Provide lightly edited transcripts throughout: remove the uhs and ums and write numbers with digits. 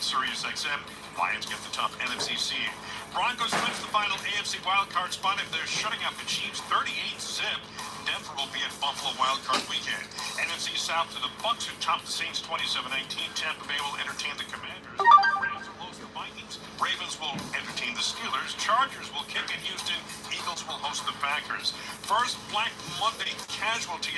Sirius XM. Lions get the top NFC seed. Broncos clinch the final AFC wildcard spot if they're shutting out the Chiefs 38-0. Denver will be at Buffalo wildcard weekend. NFC South to the Bucs, who topped the Saints 27-19. Tampa Bay will entertain the Commanders. Rams will host the Vikings. Ravens will entertain the Steelers. Chargers will kick in Houston. Eagles will host the Packers. First Black Monday casualty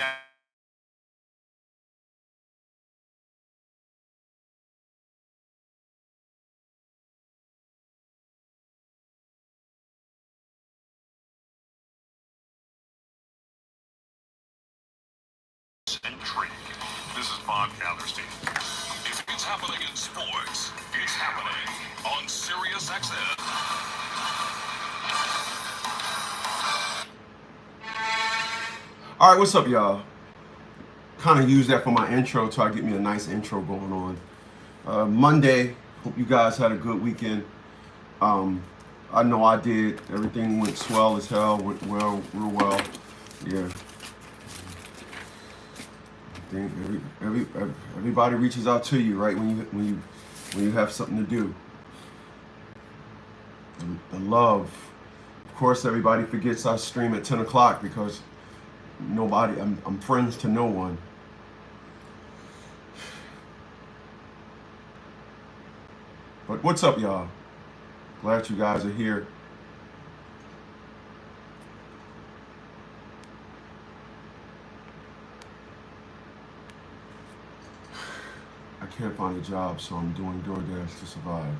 centric. This is Bob Calderstein. If it's happening in sports, it's happening on Sirius XM. All right, what's up, y'all? Kind of use that for my intro, try to get me a nice intro going on. Monday, hope you guys had a good weekend. I know I did. Everything went swell as hell, went well, real well. Yeah. I think everybody reaches out to you, right, when you have something to do. The love. Of course, everybody forgets I stream at 10 o'clock because I'm friends to no one. But what's up, y'all? Glad you guys are here. I can't find a job, so I'm doing DoorDash to survive.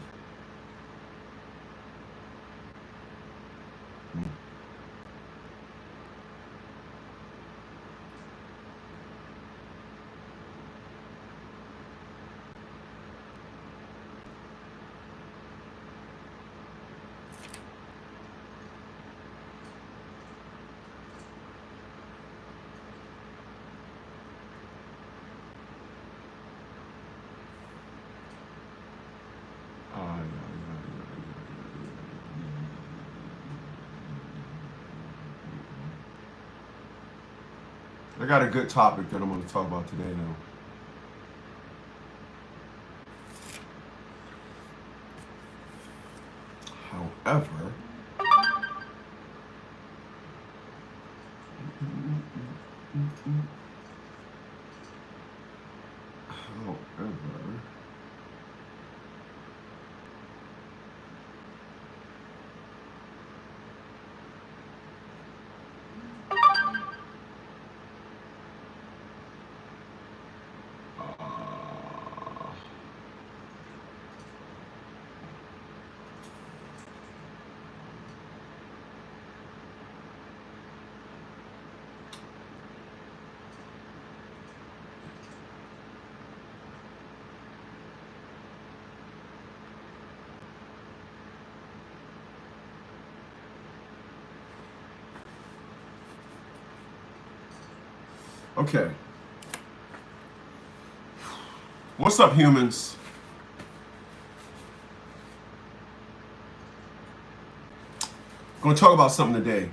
I got a good topic that I'm going to talk about today, though. However, okay. What's up, humans? Going to talk about something today.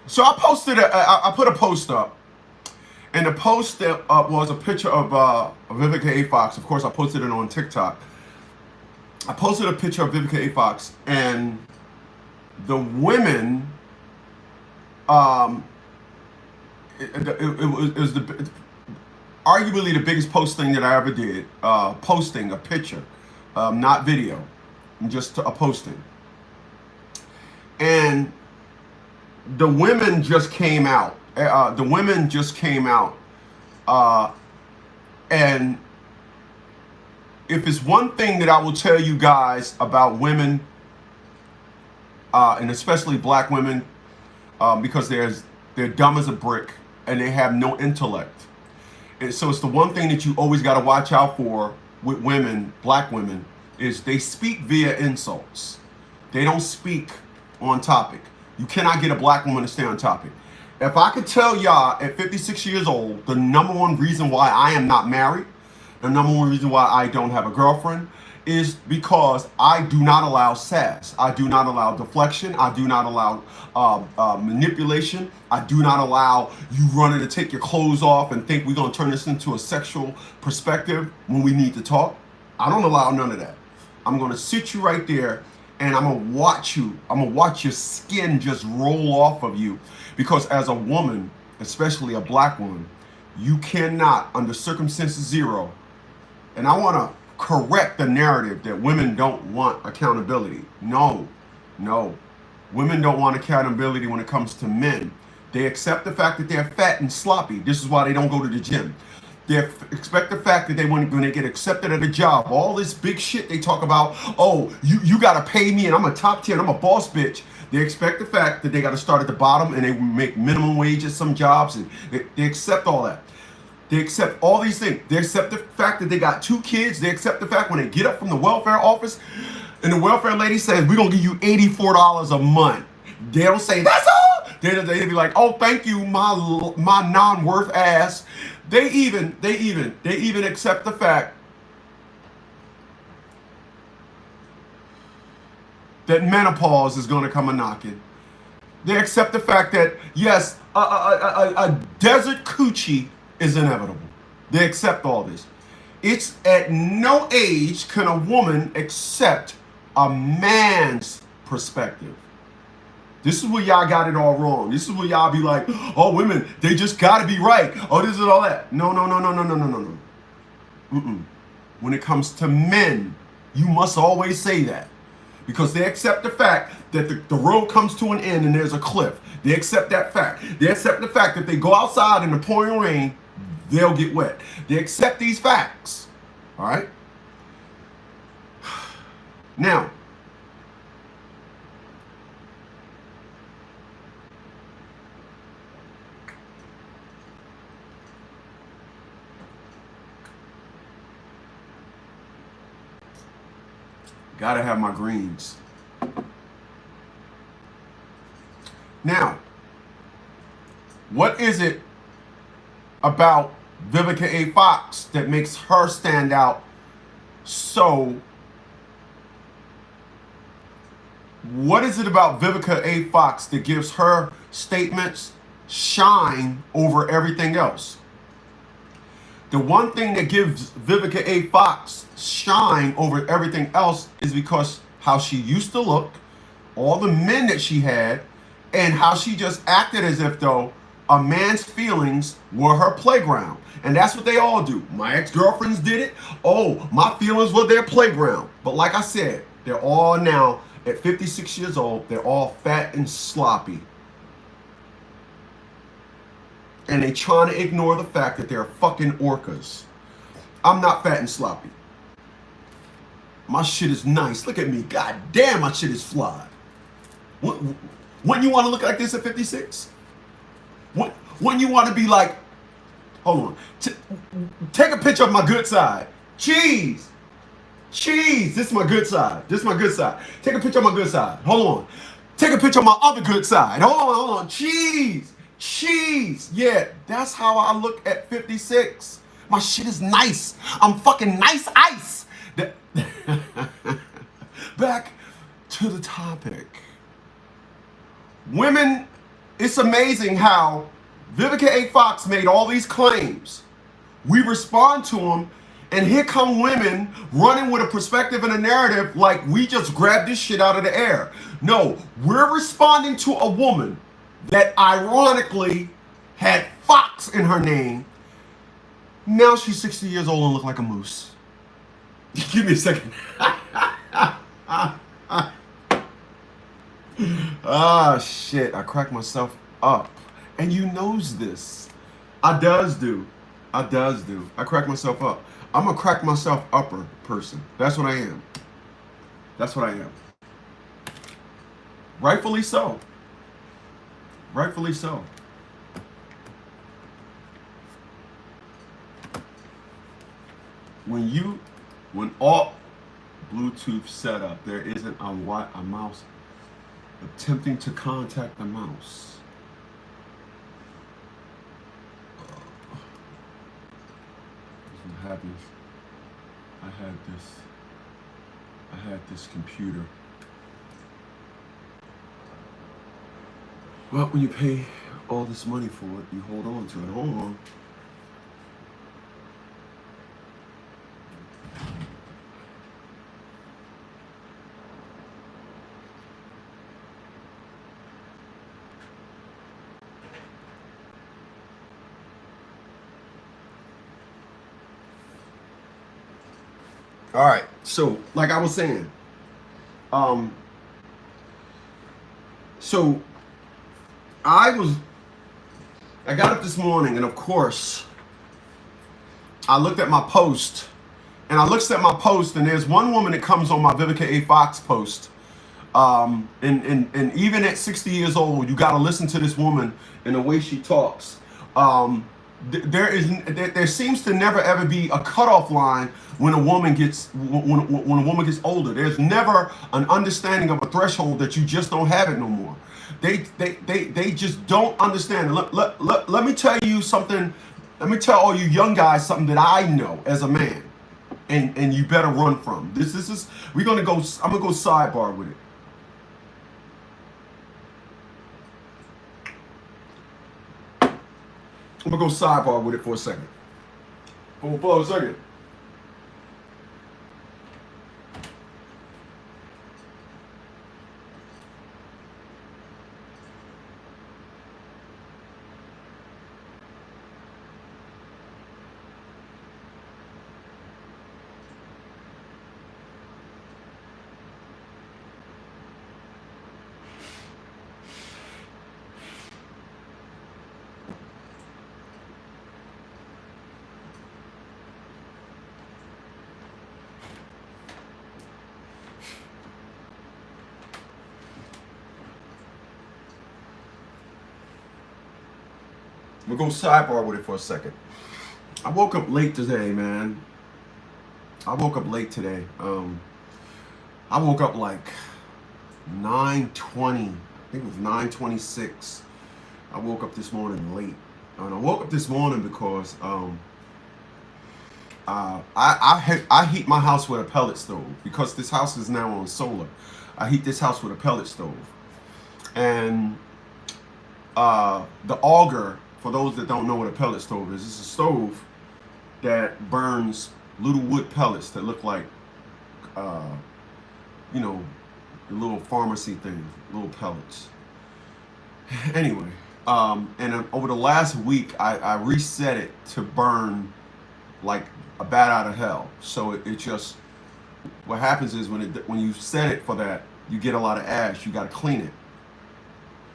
So I posted, I put a post up, and the post that was a picture of Vivica A. Fox. Of course, I posted it on TikTok. I posted a picture of Vivica A. Fox, and the women, it was arguably the biggest posting that I ever did, posting a picture, not video, just a posting. And the women just came out. And if it's one thing that I will tell you guys about women, and especially black women, because they're dumb as a brick and they have no intellect. And so it's the one thing that you always got to watch out for with women, black women, is they speak via insults. They don't speak on topic. You cannot get a black woman to stay on topic. If I could tell y'all at 56 years old, the number one reason why I am not married, the number one reason why I don't have a girlfriend is because I do not allow sass. I do not allow deflection. I do not allow manipulation. I do not allow you running to take your clothes off and think we're going to turn this into a sexual perspective when we need to talk. I don't allow none of that. I'm going to sit you right there and I'm going to watch you. I'm going to watch your skin just roll off of you. Because as a woman, especially a black woman, you cannot, under circumstances zero, and I want to correct the narrative that women don't want accountability. No. Women don't want accountability when it comes to men. They accept the fact that they're fat and sloppy. This is why they don't go to the gym. They expect the fact that when they get accepted at a job, all this big shit they talk about, oh, you got to pay me and I'm a top 10, I'm a boss bitch. They expect the fact that they got to start at the bottom and they make minimum wage at some jobs, and they accept all that. They accept all these things. They accept the fact that they got 2 kids. They accept the fact when they get up from the welfare office and the welfare lady says, we're going to give you $84 a month. They don't say, that's all. They be like, oh, thank you, my non-worth ass. They even accept the fact that menopause is going to come a-knocking. They accept the fact that, yes, a desert coochie is inevitable. They accept all this. It's at no age can a woman accept a man's perspective. This is where y'all got it all wrong. This is where y'all be like, oh, women, they just got to be right. Oh, this is all that. No. When it comes to men, you must always say that. Because they accept the fact that the road comes to an end and there's a cliff. They accept that fact. They accept the fact that they go outside in the pouring rain, they'll get wet. They accept these facts. All right? Now, gotta have my greens. Now, what is it about Vivica A. Fox that makes her stand out so? What is it about Vivica A. Fox that gives her statements shine over everything else? The one thing that gives Vivica A. Fox shine over everything else is because how she used to look, all the men that she had, and how she just acted as if though a man's feelings were her playground. And that's what they all do. My ex-girlfriends did it. Oh, my feelings were their playground. But like I said, they're all now, at 56 years old, they're all fat and sloppy. And they trying to ignore the fact that they're fucking orcas. I'm not fat and sloppy. My shit is nice. Look at me. God damn, my shit is fly. When you want to look like this at 56? When you want to be like, hold on. Take a picture of my good side. Cheese. This is my good side. Take a picture of my good side. Hold on. Take a picture of my other good side. Hold on. Cheese. Yeah, that's how I look at 56. My shit is nice. I'm fucking nice ice. Back to the topic. Women, it's amazing how Vivica A. Fox made all these claims. We respond to them, and here come women running with a perspective and a narrative like we just grabbed this shit out of the air. No, we're responding to a woman that ironically had Fox in her name. Now she's 60 years old and look like a moose. Give me a second. Ah, shit. I cracked myself up. And you knows this. I does do. I crack myself up. I'm a crack myself upper person. That's what I am. Rightfully so. When all Bluetooth setup, there isn't a mouse attempting to contact the mouse. happens. I had this computer. Well, when you pay all this money for it, you hold on to it. Hold on. All right. So, like I was saying, so I got up this morning, and of course, I looked at my post, and there's one woman that comes on my Vivica A. Fox post, and even at 60 years old, you got to listen to this woman and the way she talks. There seems to never ever be a cutoff line when a woman gets older. There's never an understanding of a threshold that you just don't have it no more. They just don't understand. Let me tell you something. Let me tell all you young guys something that I know as a man, and you better run from. This is I'm gonna go sidebar with it. I'm gonna go sidebar with it for a second. For a second. We're gonna sidebar with it for a second. I woke up late today, man. I woke up late today. I woke up like 9:20. I think it was 9:26. I woke up this morning late. And I woke up this morning because I heat my house with a pellet stove because this house is now on solar. I heat this house with a pellet stove. And the auger, for those that don't know what a pellet stove is, it's a stove that burns little wood pellets that look like, the little pharmacy thing, little pellets. Anyway, and over the last week, I reset it to burn like a bat out of hell. So it just, what happens is when you set it for that, you get a lot of ash. You got to clean it.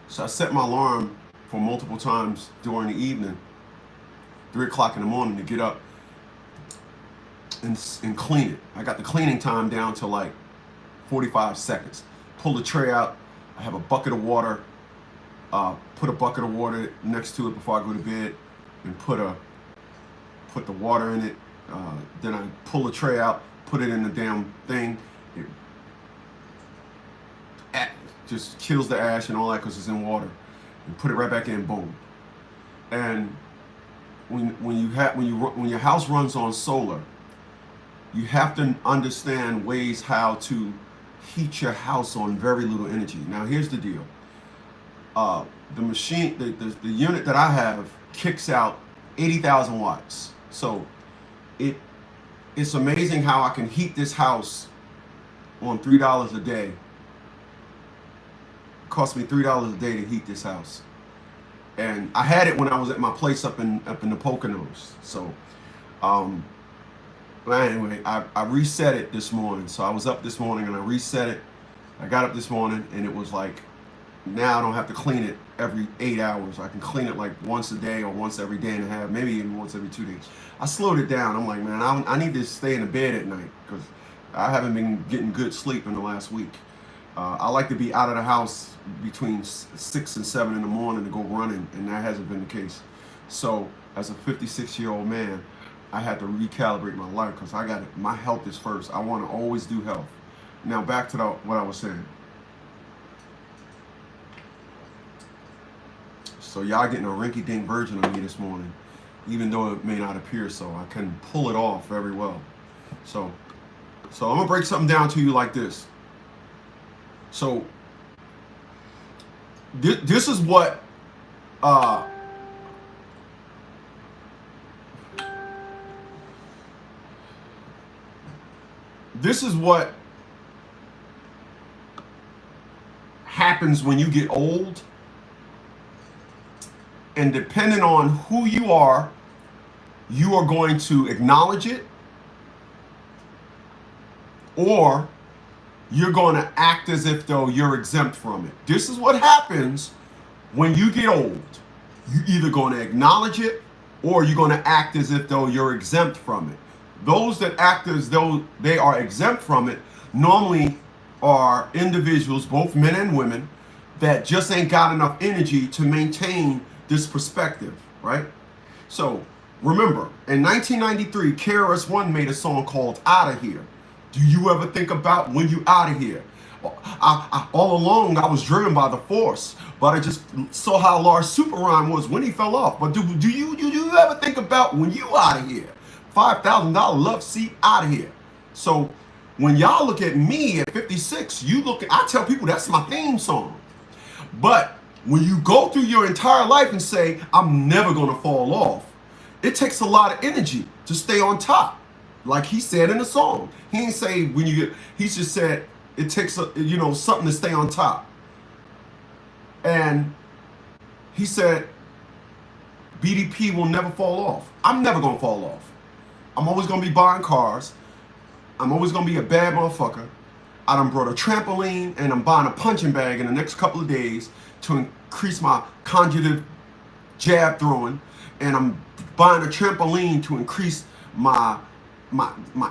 So I set my alarm for multiple times during the evening, 3 o'clock in the morning, to get up and clean it. I got the cleaning time down to like 45 seconds. Pull the tray out. I have a bucket of water. Put a bucket of water next to it before I go to bed, and put the water in it. Then I pull the tray out, put it in the damn thing. It just kills the ash and all that because it's in water. And put it right back in, boom. And when your house runs on solar, you have to understand ways how to heat your house on very little energy. Now here's the deal. The machine, the unit that I have kicks out 80,000 watts. So it's amazing how I can heat this house on $3 a day. It cost me $3 a day to heat this house. And I had it when I was at my place up in the Poconos. So but anyway, I reset it this morning. So I was up this morning and I reset it. I got up this morning and it was like, now I don't have to clean it every 8 hours. I can clean it like once a day or once every day and a half, maybe even once every 2 days. I slowed it down. I'm like, man, I need to stay in the bed at night because I haven't been getting good sleep in the last week. I like to be out of the house between 6 and 7 in the morning to go running, and that hasn't been the case. So as a 56-year-old man, I had to recalibrate my life because my health is first. I want to always do health. Now back to what I was saying. So y'all getting a rinky-dink version of me this morning. even though it may not appear so. I can pull it off very well. So I'm gonna break something down to you like this. So this is what this is what happens when you get old, and depending on who you are going to acknowledge it, or you're going to act as if though you're exempt from it. This is what happens when you get old. You're either going to acknowledge it, or you're going to act as if though you're exempt from it. Those that act as though they are exempt from it normally are individuals, both men and women, that just ain't got enough energy to maintain this perspective, right? So remember, in 1993, KRS-One made a song called Outta Here. Do you ever think about when you out of here? All along, I was driven by the force, but I just saw how large SUBCRIBE was when he fell off. But do you ever think about when you out of here? $5,000 love seat out of here. So when y'all look at me at 56, I tell people that's my theme song. But when you go through your entire life and say, I'm never gonna fall off, it takes a lot of energy to stay on top. Like he said in the song. He didn't say when you get, he just said it takes something to stay on top. And he said BDP will never fall off. I'm never gonna fall off. I'm always gonna be buying cars. I'm always gonna be a bad motherfucker. I done brought a trampoline and I'm buying a punching bag in the next couple of days to increase my conjugative jab throwing, and I'm buying a trampoline to increase my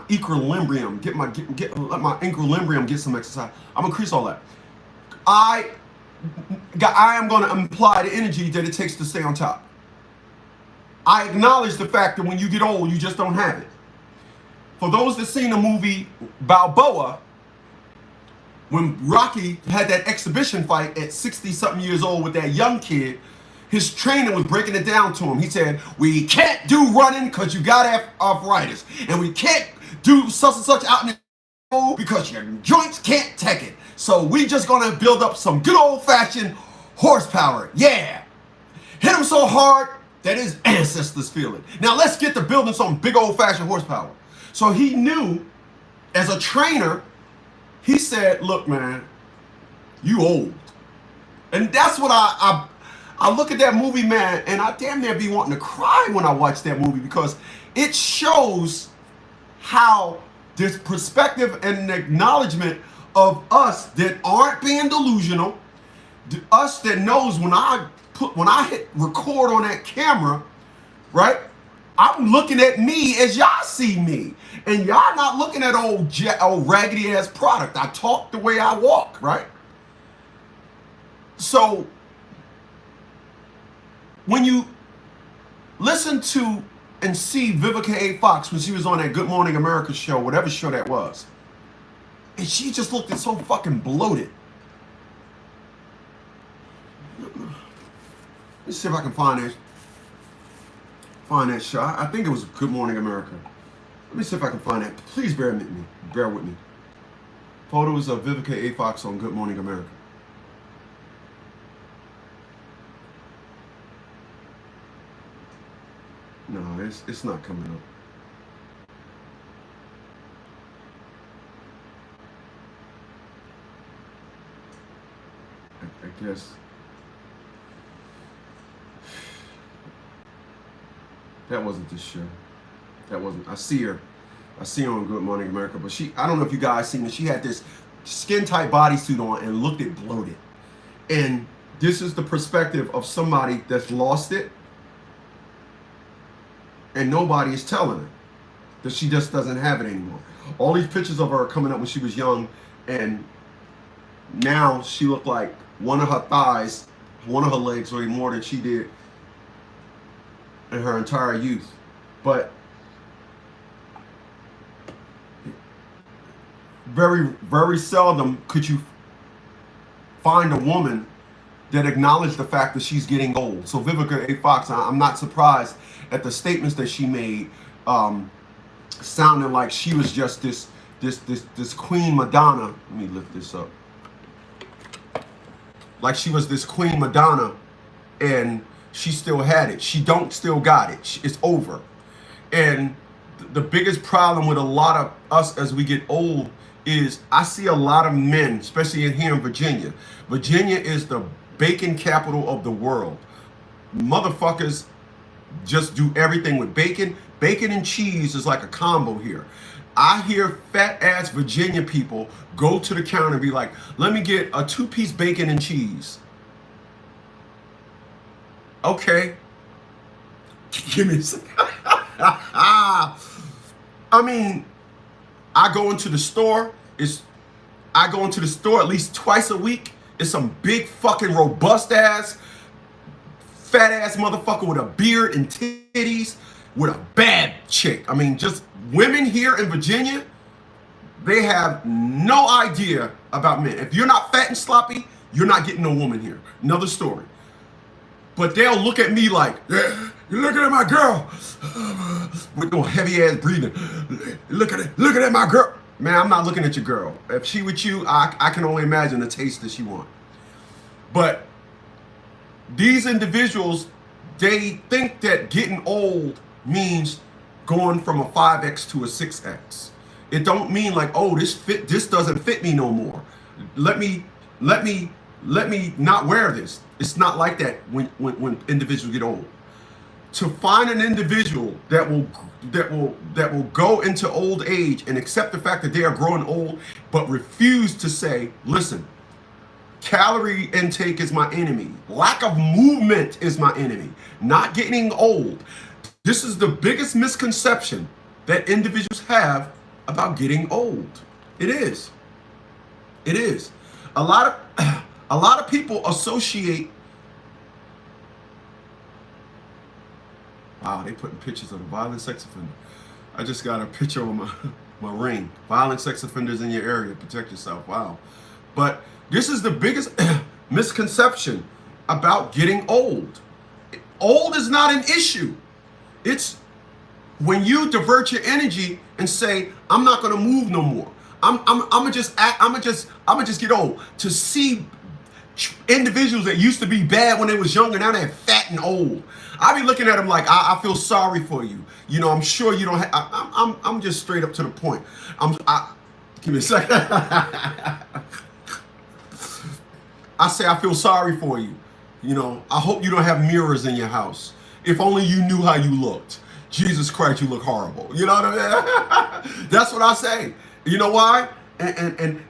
equilibrium, let my equilibrium get some exercise. I'm gonna increase all that. I am gonna imply the energy that it takes to stay on top. I acknowledge the fact that when you get old, you just don't have it. For those that seen the movie Balboa, when Rocky had that exhibition fight at 60-something years old with that young kid, his trainer was breaking it down to him. He said, we can't do running because you got arthritis. And we can't do such and such out in the road because your joints can't take it. So we just gonna build up some good old-fashioned horsepower. Yeah. Hit him so hard that his ancestors feel it. Now let's get to building some big old-fashioned horsepower. So he knew, as a trainer, he said, look, man, you old. And that's what I look at that movie, man, and I damn near be wanting to cry when I watch that movie, because it shows how this perspective and an acknowledgement of us that aren't being delusional, us that knows when I hit record on that camera, right? I'm looking at me as y'all see me, and y'all not looking at old raggedy ass product. I talk the way I walk, right? So when you listen to and see Vivica A. Fox when she was on that Good Morning America show, whatever show that was, and she just looked so fucking bloated. Let's see if I can find that show. I think it was Good Morning America. Let me see if I can find that. Please bear with me. Bear with me. Photos of Vivica A. Fox on Good Morning America. No, it's not coming up. I guess that wasn't this show. That wasn't. I see her on Good Morning America, but I don't know if you guys seen it. She had this skin tight bodysuit on and looked it bloated. And this is the perspective of somebody that's lost it, and nobody is telling her that she just doesn't have it anymore. All these pictures of her are coming up when she was young, and now she looked like one of her thighs, one of her legs weighed more than she did in her entire youth. But very, very seldom could you find a woman that acknowledge the fact that she's getting old. So Vivica A. Fox, I'm not surprised at the statements that she made, sounding like she was just this Queen Madonna. Let me lift this up. Like she was this Queen Madonna, and she still had it. She don't still got it. It's over. And the biggest problem with a lot of us as we get old is I see a lot of men, especially in here in Virginia. Virginia is the bacon capital of the world. Motherfuckers just do everything with bacon. Bacon and cheese is like a combo here. I hear fat ass Virginia people go to the counter and be like, let me get a 2-piece bacon and cheese. Okay. Give me a second. I mean, I go into the store at least twice a week. It's some big fucking robust ass, fat ass motherfucker with a beard and titties with a bad chick. I mean, just women here in Virginia, they have no idea about men. If you're not fat and sloppy, you're not getting no woman here. Another story. But they'll look at me like, yeah, you're looking at my girl. With no heavy ass breathing. Looking at my girl. Man, I'm not looking at your girl. If she with you, I can only imagine the taste that she want. But these individuals, they think that getting old means going from a 5X to a 6X. It don't mean like, oh, this doesn't fit me no more. Let me not wear this. It's not like that when individuals get old. To find an individual that will go into old age and accept the fact that they are growing old, but refuse to say, listen, calorie intake is my enemy. Lack of movement is my enemy. Not getting old. This is the biggest misconception that individuals have about getting old. It is. It is. A lot of people associate. Wow, they putting pictures of a violent sex offender. I just got a picture of my ring. Violent sex offenders in your area. Protect yourself. Wow. But this is the biggest misconception about getting old. Old is not an issue. It's when you divert your energy and say, I'm not gonna move no more. I'ma just get old. To see individuals that used to be bad when they was younger, now they're fat and old. I be looking at them like, I feel sorry for you. You know, I'm sure you don't have, I'm just straight up to the point. Give me a second. I say, I feel sorry for you. You know, I hope you don't have mirrors in your house. If only you knew how you looked. Jesus Christ, you look horrible. You know what I mean? That's what I say. You know why? And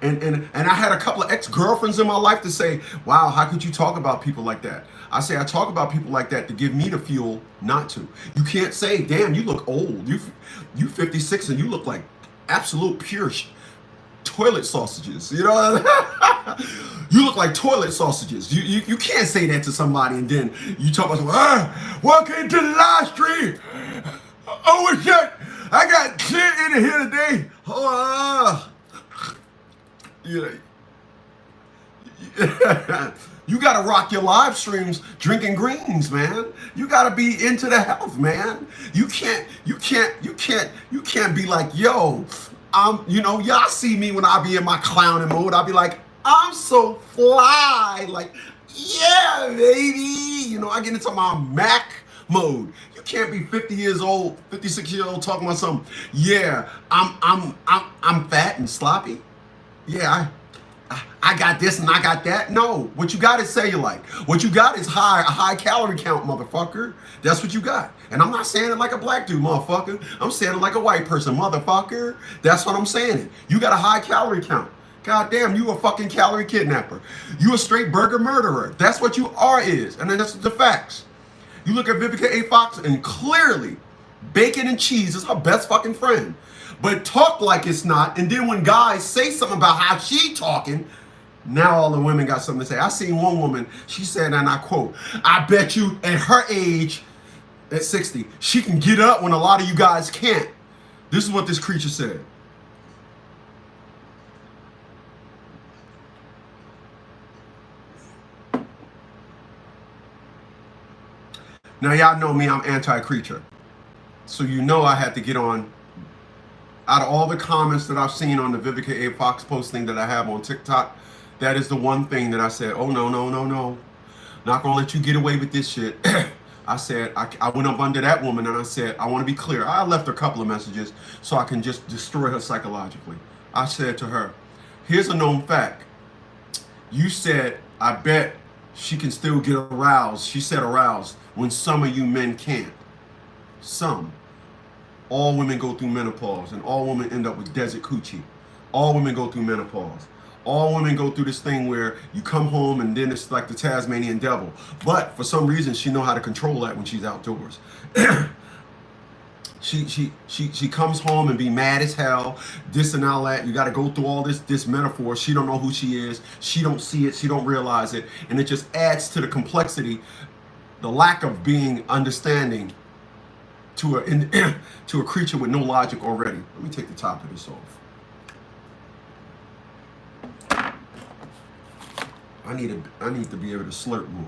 I had a couple of ex-girlfriends in my life to say, wow, how could you talk about people like that? I say, I talk about people like that to give me the fuel not to. You can't say, damn, you look old. You 56 and you look like absolute pure toilet sausages. You know, you look like toilet sausages. You can't say that to somebody and then you talk about, welcome to the live stream. Oh shit, I got shit in here today. You gotta rock your live streams drinking greens, man. You gotta be into the health, man. You can't be like, yo, y'all see me when I be in my clowning mode. I'll be like, I'm so fly. Like, yeah, baby. You know, I get into my Mac mode. You can't be 50 years old, 56 years old talking about something. Yeah, I'm fat and sloppy. Yeah, I got this and I got that. No, what you got is cellulite. What you got is a high calorie count, motherfucker. That's what you got. And I'm not saying it like a black dude, motherfucker. I'm saying it like a white person, motherfucker. That's what I'm saying. You got a high calorie count. God damn, you a fucking calorie kidnapper. You a straight burger murderer. That's what you are is. And then that's the facts. You look at Vivica A. Fox and clearly bacon and cheese is her best fucking friend. But talk like it's not. And then when guys say something about how she talking, now all the women got something to say. I seen one woman, she said, and I quote, I bet you at her age, at 60, she can get up when a lot of you guys can't. This is what this creature said. Now, y'all know me, I'm anti-creature. So you know I had to get on. Out of all the comments that I've seen on the Vivica A. Fox posting that I have on TikTok, that is the one thing that I said, oh, no, no, no, no. Not going to let you get away with this shit. I said, I went up under that woman and I said, I want to be clear. I left her a couple of messages so I can just destroy her psychologically. I said to her, here's a known fact. You said, I bet she can still get aroused. She said aroused when some of you men can't. Some. All women go through menopause and all women end up with desert coochie. All women go through menopause. All women go through this thing where you come home and then it's like the Tasmanian devil. But for some reason, she know how to control that when she's outdoors. She comes home and be mad as hell, this and all that. You got to go through all this metaphor. She don't know who she is. She don't see it. She don't realize it. And it just adds to the complexity, the lack of being understanding to a creature with no logic already. Let me take the top of this off. I need to be able to slurp more.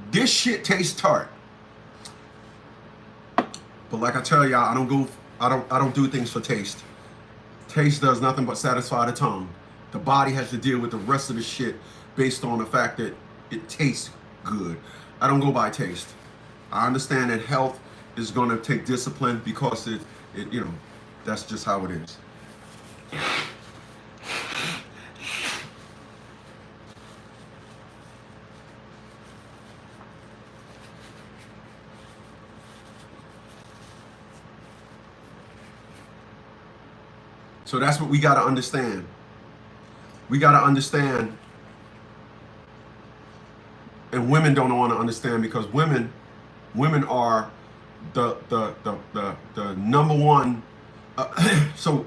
This shit tastes tart. But like I tell y'all, I don't do things for taste. Taste does nothing but satisfy the tongue. The body has to deal with the rest of the shit based on the fact that it tastes good. I don't go by taste. I understand that health is going to take discipline because it you know, that's just how it is. So that's what we got to understand. We got to understand, and women don't want to understand because women are the number one. So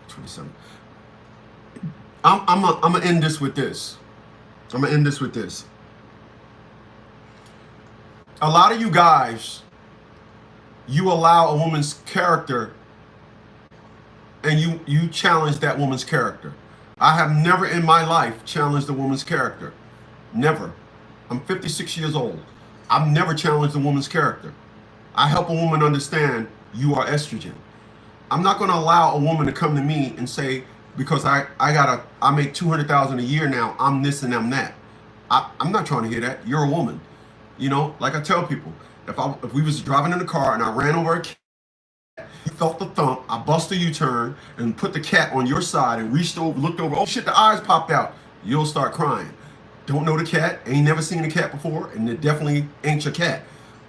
27. I'm gonna end this with this. A lot of you guys, you allow a woman's character and you challenge that woman's character. I have never in my life challenged a woman's character. Never. I'm 56 years old. I've never challenged a woman's character. I help a woman understand you are estrogen. I'm not going to allow a woman to come to me and say, because I make $200,000 a year now, I'm this and I'm that. I'm not trying to hear that. You're a woman. You know, like I tell people, if we was driving in the car and I ran over a cat, you felt the thump, I bust a U-turn and put the cat on your side and reached over, looked over, oh shit, the eyes popped out. You'll start crying. Don't know the cat, ain't never seen a cat before, and it definitely ain't your cat.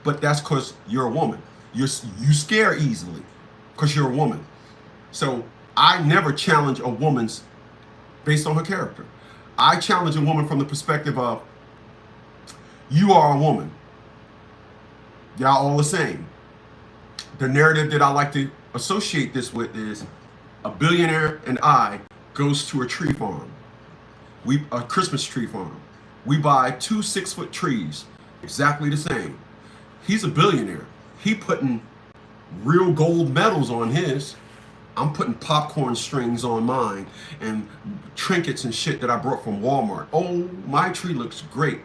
But that's because you're a woman. You scare easily because you're a woman. So I never challenge a woman's based on her character. I challenge a woman from the perspective of, you are a woman. Y'all all the same. The narrative that I like to associate this with is a billionaire and I goes to a tree farm. A Christmas tree farm. We buy 2 6-foot trees, exactly the same. He's a billionaire. He putting real gold medals on his. I'm putting popcorn strings on mine and trinkets and shit that I brought from Walmart. Oh, my tree looks great.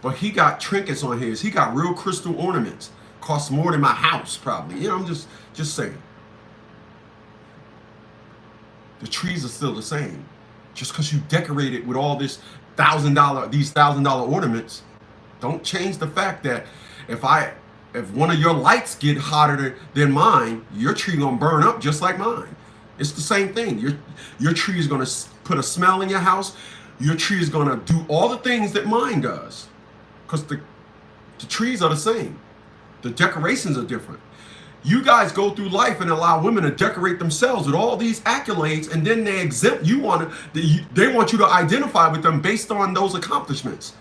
But he got trinkets on his. He got real crystal ornaments. Costs more than my house, probably. You know, I'm just saying. The trees are still the same. Just because you decorate it with all these $1,000 ornaments, don't change the fact that if one of your lights get hotter than mine, your tree gonna burn up just like mine. It's the same thing. Your tree is gonna put a smell in your house. Your tree is gonna do all the things that mine does, because the trees are the same. The decorations are different. You guys go through life and allow women to decorate themselves with all these accolades, and then they exempt you they want you to identify with them based on those accomplishments.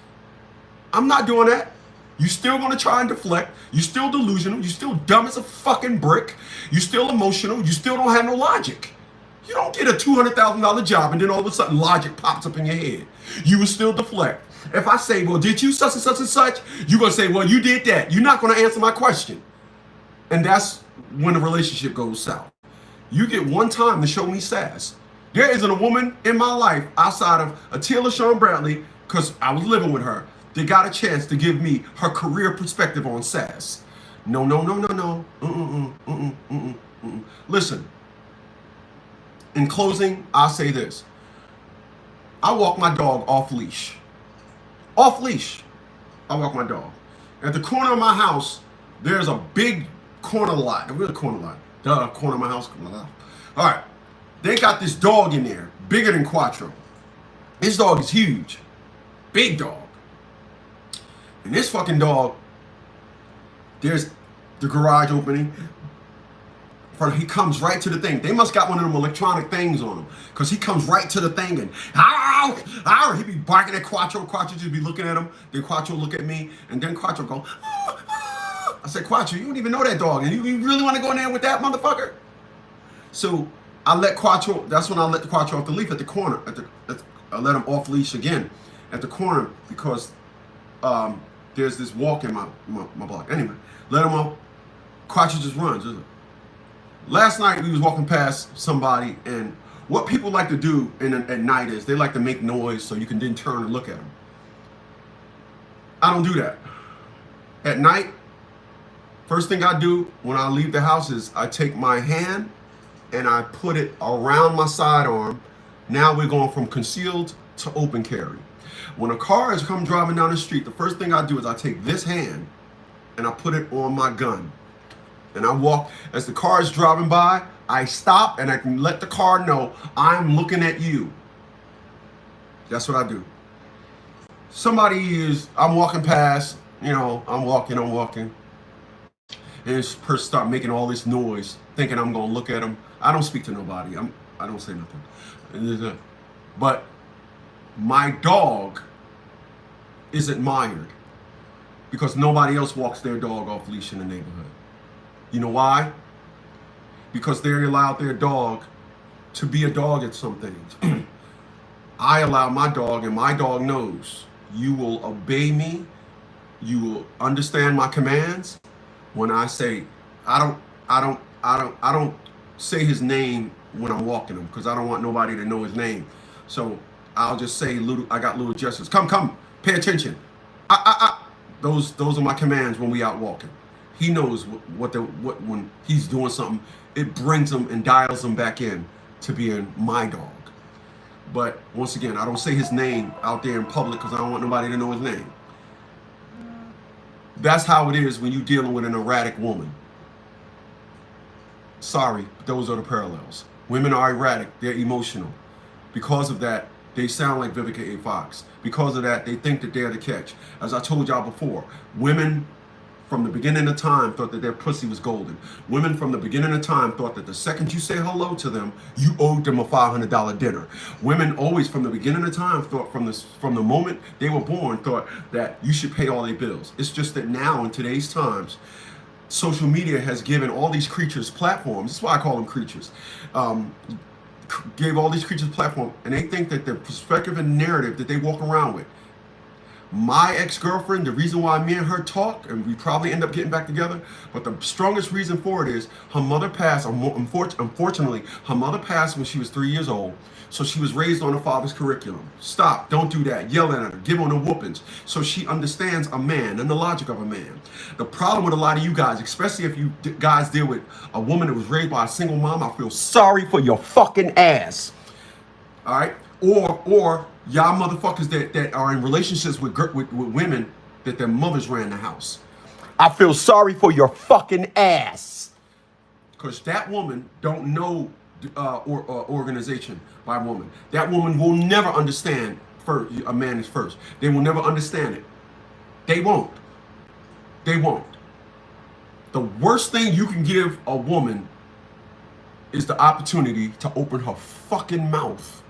I'm not doing that. You still gonna try and deflect. You still delusional. You still dumb as a fucking brick. You still emotional. You still don't have no logic. You don't get a $200,000 job and then all of a sudden logic pops up in your head. You will still deflect. If I say, well, did you such and such and such? You're gonna say, well, you did that. You're not gonna answer my question. And that's when the relationship goes south. You get one time to show me sass. There isn't a woman in my life outside of Attila Sean Bradley, because I was living with her, that got a chance to give me her career perspective on sass. No, no, no, no, no. Listen, in closing, I'll say this. I walk my dog off leash. Off leash. I walk my dog. At the corner of my house, there's a big corner lot. Where's the corner lot? Duh, corner of my house. All right. They got this dog in there, bigger than Quattro. This dog is huge. Big dog. And this fucking dog, there's the garage opening. He comes right to the thing. They must got one of them electronic things on him, because he comes right to the thing and he be barking at Quattro. Quattro just be looking at him. Then Quattro look at me, and then Quattro go. I said, Quattro, you don't even know that dog, and you really want to go in there with that motherfucker? So I let Quattro. That's when I let the Quattro off the leash at the corner. I let him off leash again at the corner because there's this walk in my block. Anyway, let him off. Quattro just runs. Last night we was walking past somebody, and what people like to do at night is they like to make noise so you can then turn and look at them. I don't do that. At night, first thing I do when I leave the house is I take my hand and I put it around my sidearm. Now we're going from concealed to open carry. When a car is come driving down the street, the first thing I do is I take this hand and I put it on my gun. And I walk, as the car is driving by, I stop and I can let the car know I'm looking at you. That's what I do. I'm walking past, I'm walking. And this person start making all this noise, thinking I'm gonna look at them. I don't speak to nobody. I don't say nothing. But my dog is admired because nobody else walks their dog off leash in the neighborhood. You know why? Because they allowed their dog to be a dog at some things. I allow my dog, and my dog knows you will obey me. You will understand my commands. When I say, I don't say his name when I'm walking him, because I don't want nobody to know his name. So I'll just say I got little gestures. Come, pay attention. Those are my commands when we out walking. He knows what when he's doing something, it brings him and dials him back in to being my dog. But once again, I don't say his name out there in public because I don't want nobody to know his name. That's how it is when you're dealing with an erratic woman. Sorry, but those are the parallels. Women are erratic, they're emotional. Because of that, they sound like Vivica A. Fox. Because of that, they think that they're the catch. As I told y'all before, women from the beginning of time thought that their pussy was golden. Women from the beginning of time thought that the second you say hello to them, you owed them a $500 dinner. Women always from the beginning of time thought from the moment they were born thought that you should pay all their bills. It's just that now in today's times, social media has given all these creatures platforms. That's why I call them creatures. Gave all these creatures platform, and they think that the perspective and narrative that they walk around with. My ex-girlfriend, the reason why me and her talk, and we probably end up getting back together, but the strongest reason for it is her mother passed, unfortunately, her mother passed when she was 3 years old, so she was raised on her father's curriculum. Stop, don't do that, yell at her, give her the whoopings, so she understands a man and the logic of a man. The problem with a lot of you guys, especially if you guys deal with a woman that was raised by a single mom, I feel sorry for your fucking ass. All right? Or y'all motherfuckers that are in relationships with women that their mothers ran the house. I feel sorry for your fucking ass. Because that woman don't know organization by a woman. That woman will never understand a man is first. They will never understand it. They won't. They won't. The worst thing you can give a woman is the opportunity to open her fucking mouth